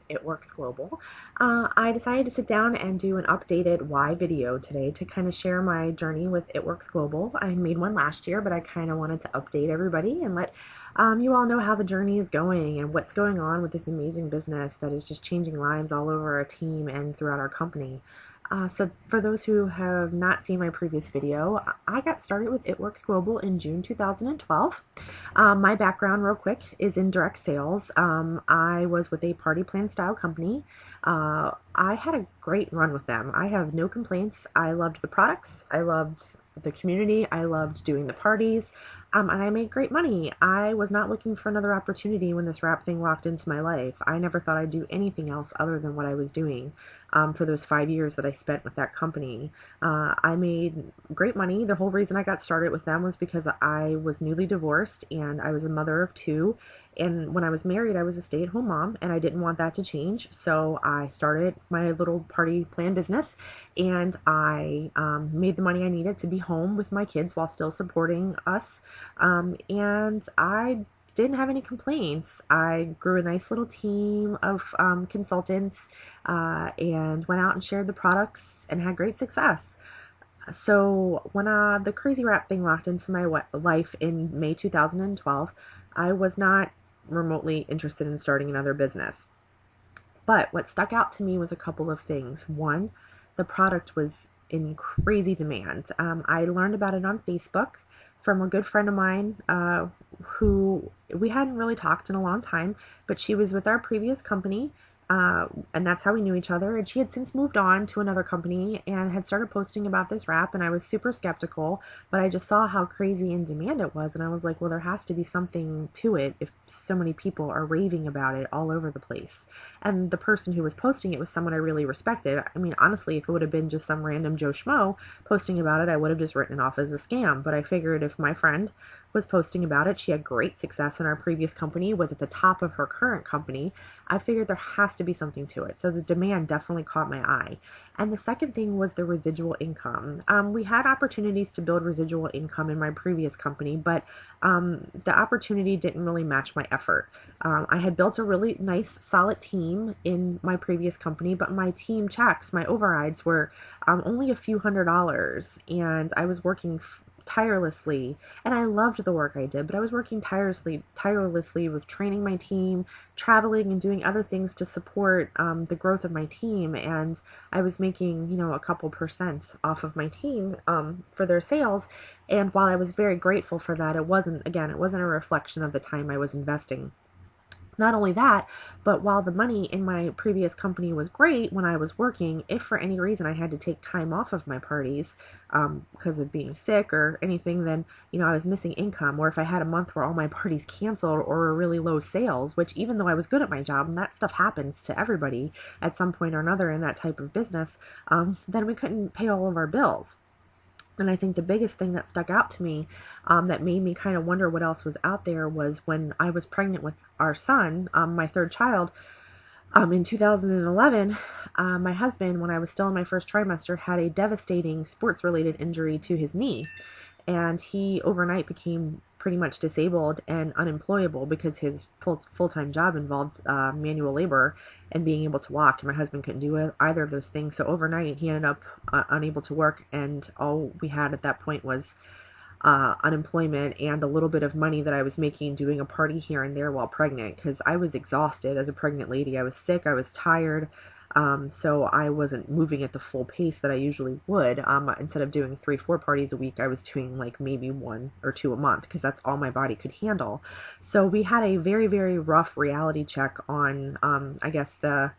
It Works Global. I decided to sit down and do an updated why video today to kind of share my journey with It Works Global. I made one last year, but I kind of wanted to update everybody and let you all know how the journey is going and what's going on with this amazing business that is just changing lives all over our team and throughout our company. So for those who have not seen my previous video, I got started with It Works Global in June 2012. My background, real quick, is in direct sales. I was with a party plan style company. I had a great run with them. I have no complaints. I loved the products. I loved the community. I loved doing the parties. And I made great money. I was not looking for another opportunity when this rap thing walked into my life. I never thought I'd do anything else other than what I was doing for those 5 years that I spent with that company. I made great money. The whole reason I got started with them was because I was newly divorced and I was a mother of two. And when I was married, I was a stay-at-home mom, and I didn't want that to change. So I started my little party plan business, and I made the money I needed to be home with my kids while still supporting us. And I didn't have any complaints. I grew a nice little team of consultants and went out and shared the products and had great success. So when the crazy rap thing walked into my life in May 2012, I was not remotely interested in starting another business. But what stuck out to me was a couple of things. One, the product was in crazy demand. I learned about it on Facebook from a good friend of mine who we hadn't really talked in a long time, but she was with our previous company. And that's how we knew each other. And she had since moved on to another company and had started posting about this rap. And I was super skeptical, but I just saw how crazy in demand it was. And I was like, well, there has to be something to it if so many people are raving about it all over the place. And the person who was posting it was someone I really respected. I mean, honestly, if it would have been just some random Joe Schmo posting about it, I would have just written it off as a scam. But I figured if my friend was posting about it, she had great success in our previous company, was at the top of her current company, I figured there has to be something to it. So the demand definitely caught my eye. And the second thing was the residual income. We had opportunities to build residual income in my previous company, but the opportunity didn't really match my effort. I had built a really nice, solid team in my previous company, but my team checks, my overrides were only a few $100s, and I was working tirelessly, and I loved the work I did, but I was working tirelessly with training my team, traveling and doing other things to support the growth of my team, and I was making, a couple percent off of my team for their sales, and while I was very grateful for that, it wasn't a reflection of the time I was investing. Not only that, but while the money in my previous company was great when I was working, if for any reason I had to take time off of my parties because of being sick or anything, then, I was missing income. Or if I had a month where all my parties canceled or were really low sales, which even though I was good at my job, and that stuff happens to everybody at some point or another in that type of business, then we couldn't pay all of our bills. And I think the biggest thing that stuck out to me that made me kind of wonder what else was out there was when I was pregnant with our son, my third child, in 2011, my husband, when I was still in my first trimester, had a devastating sports-related injury to his knee. And he overnight became pretty much disabled and unemployable because his full-time job involved manual labor and being able to walk. And my husband couldn't do either of those things. So overnight, he ended up unable to work, and all we had at that point was unemployment and a little bit of money that I was making doing a party here and there while pregnant, because I was exhausted as a pregnant lady. I was sick, I was tired, so I wasn't moving at the full pace that I usually would. Instead of doing 3-4 parties a week, I was doing like maybe 1 or 2 a month because that's all my body could handle. So we had a very, very rough reality check on, I guess, the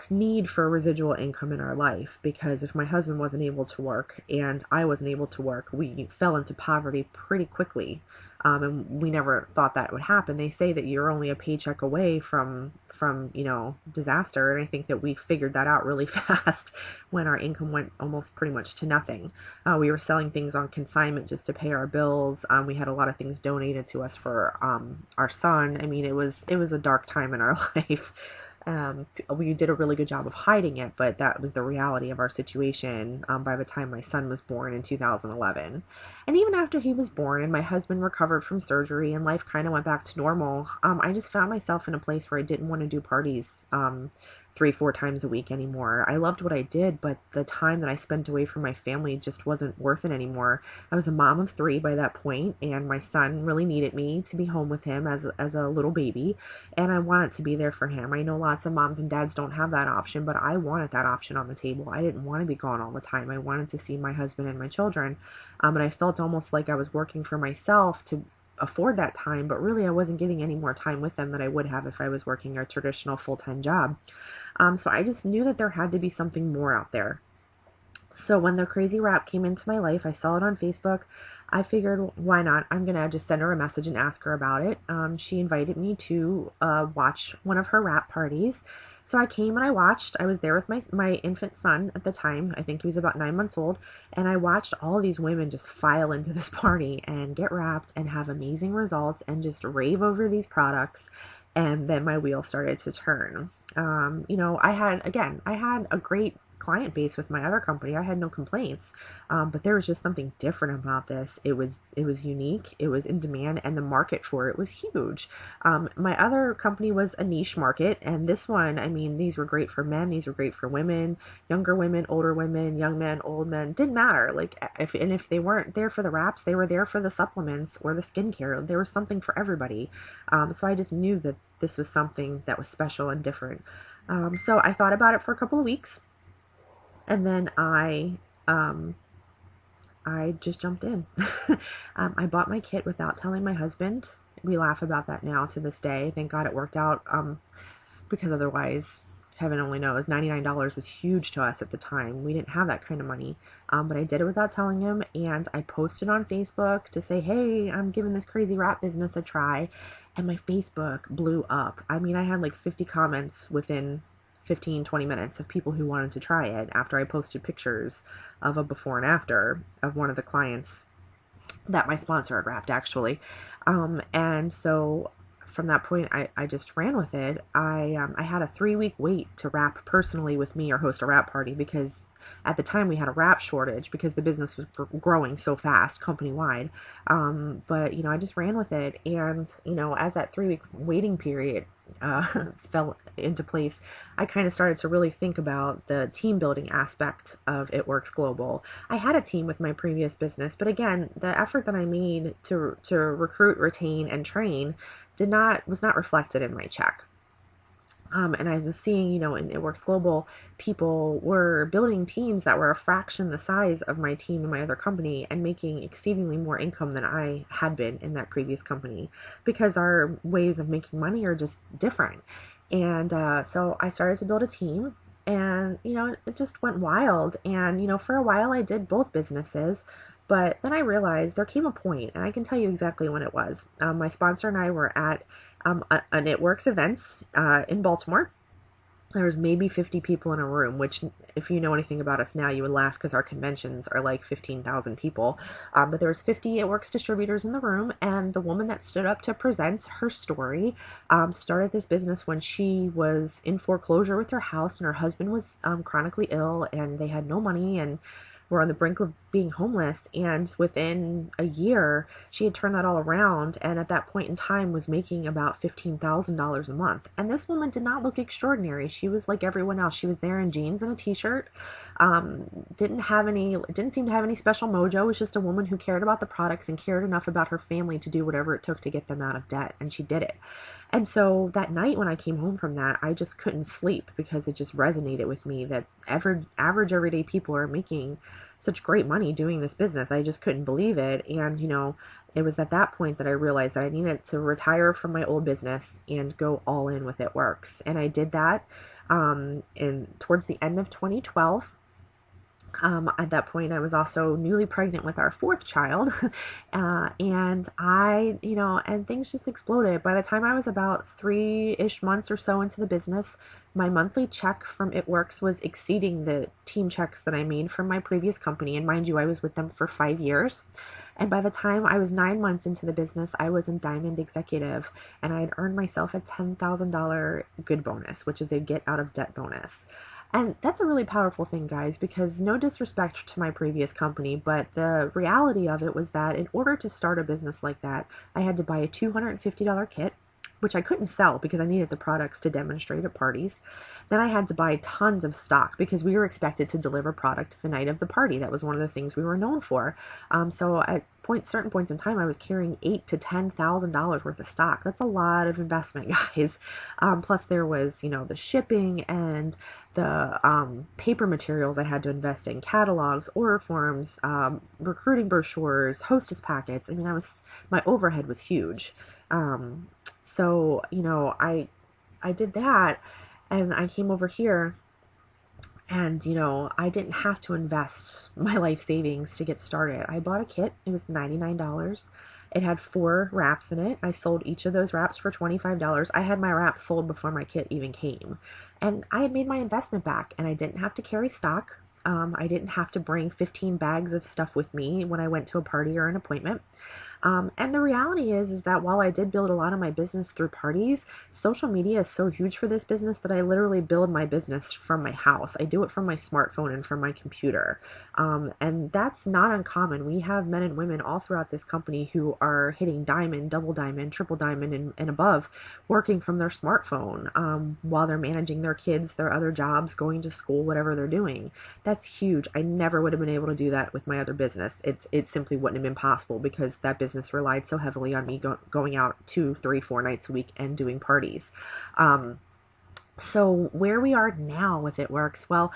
need for residual income in our life, because if my husband wasn't able to work and I wasn't able to work, we fell into poverty pretty quickly. And we never thought that would happen. They say that you're only a paycheck away from disaster, and I think that we figured that out really fast when our income went almost pretty much to nothing. We were selling things on consignment just to pay our bills. We had a lot of things donated to us for our son. I mean, it was a dark time in our life. We did a really good job of hiding it, but that was the reality of our situation by the time my son was born in 2011. And even after he was born and my husband recovered from surgery and life kind of went back to normal, I just found myself in a place where I didn't want to do parties 3, 4 times a week anymore. I loved what I did, but the time that I spent away from my family just wasn't worth it anymore. I was a mom of three by that point, and my son really needed me to be home with him as a little baby, and I wanted to be there for him. I know lots of moms and dads don't have that option, but I wanted that option on the table. I didn't want to be gone all the time. I wanted to see my husband and my children, and I felt almost like I was working for myself to afford that time, but really I wasn't getting any more time with them than I would have if I was working a traditional full-time job. So I just knew that there had to be something more out there. So when the crazy rap came into my life, I saw it on Facebook. I figured, why not? I'm going to just send her a message and ask her about it. She invited me to watch one of her rap parties. So I came and I watched. I was there with my infant son at the time. I think he was about 9 months old. And I watched all these women just file into this party and get wrapped and have amazing results and just rave over these products. And then my wheel started to turn. I had a great client base with my other company. I had no complaints, but there was just something different about this. It was unique, it was in demand, and the market for it was huge. My other company was a niche market, and this one, I mean, these were great for men, these were great for women, younger women, older women, young men, old men, didn't matter. Like if they weren't there for the wraps, they were there for the supplements or the skincare. There was something for everybody. So I just knew that this was something that was special and different. So I thought about it for a couple of weeks, and then I just jumped in. I bought my kit without telling my husband. We laugh about that now to this day. Thank God it worked out, because otherwise, heaven only knows, $99 was huge to us at the time. We didn't have that kind of money. But I did it without telling him, and I posted on Facebook to say, hey, I'm giving this crazy rap business a try. And my Facebook blew up. I mean, I had like 50 comments within 15-20 minutes of people who wanted to try it after I posted pictures of a before and after of one of the clients that my sponsor had wrapped, actually. And so from that point, I just ran with it. I had a 3-week wait to wrap personally with me or host a wrap party, because at the time we had a wrap shortage because the business was growing so fast company wide. But I just ran with it, and as that 3-week waiting period fell into place, I kind of started to really think about the team building aspect of It Works Global. I had a team with my previous business, but again, the effort that I made to recruit, retain, and train was not reflected in my check. And I was seeing, in It Works Global, people were building teams that were a fraction the size of my team in my other company and making exceedingly more income than I had been in that previous company, because our ways of making money are just different. And so I started to build a team, and, it just went wild. And, for a while I did both businesses. But then I realized there came a point, and I can tell you exactly when it was. My sponsor and I were at an It Works event in Baltimore. There was maybe 50 people in a room, which, if you know anything about us now, you would laugh because our conventions are like 15,000 people. But there was 50 It Works distributors in the room, and the woman that stood up to present her story started this business when she was in foreclosure with her house, and her husband was chronically ill, and they had no money, and were on the brink of being homeless. And within a year, she had turned that all around, and at that point in time was making about $15,000 a month. And this woman did not look extraordinary. She was like everyone else. She was there in jeans and a t-shirt. Didn't seem to have any special mojo. Was just a woman who cared about the products and cared enough about her family to do whatever it took to get them out of debt, and she did it. And so that night when I came home from that, I just couldn't sleep, because it just resonated with me that average everyday people are making such great money doing this business. I just couldn't believe it. And, it was at that point that I realized that I needed to retire from my old business and go all in with It Works. And I did that towards the end of 2012. At that point, I was also newly pregnant with our fourth child, and and things just exploded. By the time I was about 3-ish months or so into the business, my monthly check from It Works was exceeding the team checks that I made from my previous company. And mind you, I was with them for 5 years. And by the time I was 9 months into the business, I was in Diamond Executive, and I had earned myself a $10,000 good bonus, which is a get out of debt bonus. And that's a really powerful thing, guys, because no disrespect to my previous company, but the reality of it was that in order to start a business like that, I had to buy a $250 kit, which I couldn't sell because I needed the products to demonstrate at parties. Then I had to buy tons of stock because we were expected to deliver product the night of the party. That was one of the things we were known for. So at certain points in time, I was carrying $8,000 to $10,000 worth of stock. That's a lot of investment, guys. Plus, there was, the shipping and the paper materials I had to invest in, catalogs, order forms, recruiting brochures, hostess packets. I mean, my overhead was huge. So, I did that, and I came over here, and, I didn't have to invest my life savings to get started. I bought a kit. It was $99. It had 4 wraps in it. I sold each of those wraps for $25. I had my wraps sold before my kit even came. And I had made my investment back, and I didn't have to carry stock. I didn't have to bring 15 bags of stuff with me when I went to a party or an appointment. And the reality is that while I did build a lot of my business through parties, social media is so huge for this business that I literally build my business from my house. I do it from my smartphone and from my computer. And that's not uncommon. We have men and women all throughout this company who are hitting diamond, double diamond, triple diamond, and above, working from their smartphone while they're managing their kids, their other jobs, going to school, whatever they're doing. That's huge. I never would have been able to do that with my other business. It simply wouldn't have been possible because that business relied so heavily on me going out 2, 3, 4 nights a week and doing parties. So where we are now with It Works, well,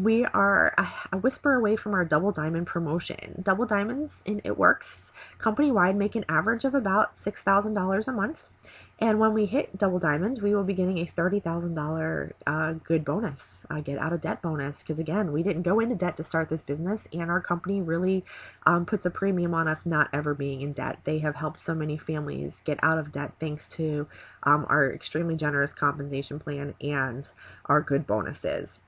we are a whisper away from our double diamond promotion. Double diamonds in It Works company-wide make an average of about $6,000 a month. And when we hit double diamond, we will be getting a $30,000 good bonus, get out of debt bonus. Because again, we didn't go into debt to start this business, and our company really puts a premium on us not ever being in debt. They have helped so many families get out of debt thanks to our extremely generous compensation plan and our good bonuses.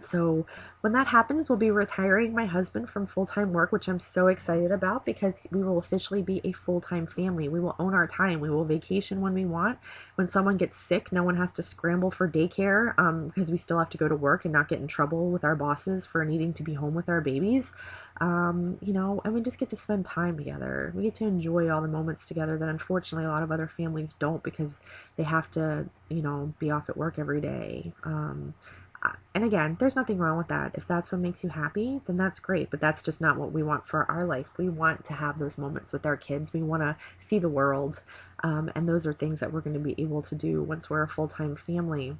So when that happens, we'll be retiring my husband from full-time work, which I'm so excited about because we will officially be a full-time family. We will own our time. We will vacation when we want. When someone gets sick, no one has to scramble for daycare because we still have to go to work and not get in trouble with our bosses for needing to be home with our babies. And we just get to spend time together. We get to enjoy all the moments together that unfortunately a lot of other families don't because they have to, be off at work every day. And again, there's nothing wrong with that. If that's what makes you happy, then that's great. But that's just not what we want for our life. We want to have those moments with our kids. We want to see the world. And those are things that we're going to be able to do once we're a full-time family.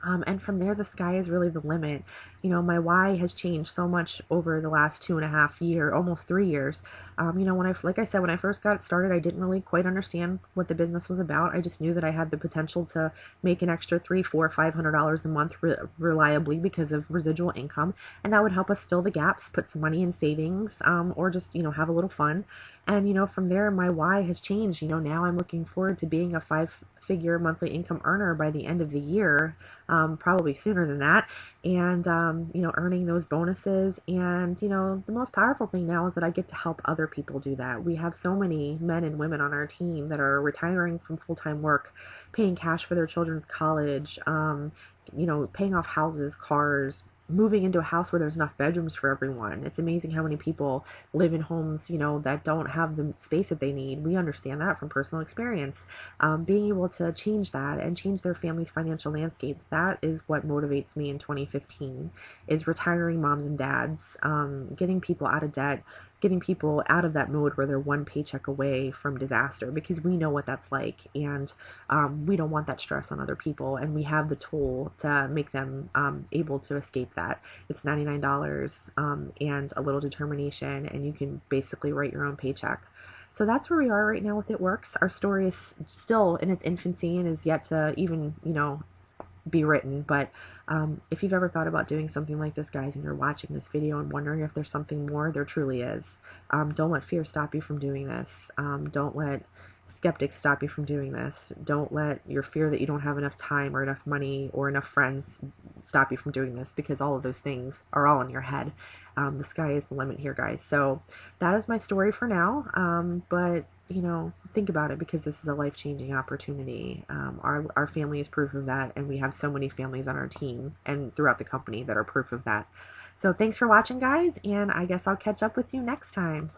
And from there, the sky is really the limit. My why has changed so much over the last 2.5 years, almost 3 years. Like I said, when I first got started, I didn't really quite understand what the business was about. I just knew that I had the potential to make an extra $300, $400, $500 a month reliably because of residual income, and that would help us fill the gaps, put some money in savings, or just have a little fun. And from there, my why has changed. Now I'm looking forward to being a 5-figure monthly income earner by the end of the year, probably sooner than that, and earning those bonuses. And the most powerful thing now is that I get to help other people do that. We have so many men and women on our team that are retiring from full-time work, paying cash for their children's college, paying off houses, cars, moving into a house where there's enough bedrooms for everyone. It's amazing how many people live in homes, that don't have the space that they need. We understand that from personal experience. Being able to change that and change their family's financial landscape, that is what motivates me in 2015, is retiring moms and dads, getting people out of debt, getting people out of that mode where they're one paycheck away from disaster, because we know what that's like, and we don't want that stress on other people, and we have the tool to make them able to escape that. It's $99 and a little determination, and you can basically write your own paycheck. So that's where we are right now with It Works. Our story is still in its infancy and is yet to even, be written. But if you've ever thought about doing something like this, guys, and you're watching this video and wondering if there's something more, there truly is. Don't let fear stop you from doing this. Don't let skeptics stop you from doing this. Don't let your fear that you don't have enough time or enough money or enough friends stop you from doing this, because all of those things are all in your head. The sky is the limit here, guys. So that is my story for now. But think about it, because this is a life-changing opportunity. Our family is proof of that, and we have so many families on our team and throughout the company that are proof of that. So thanks for watching, guys, and I guess I'll catch up with you next time.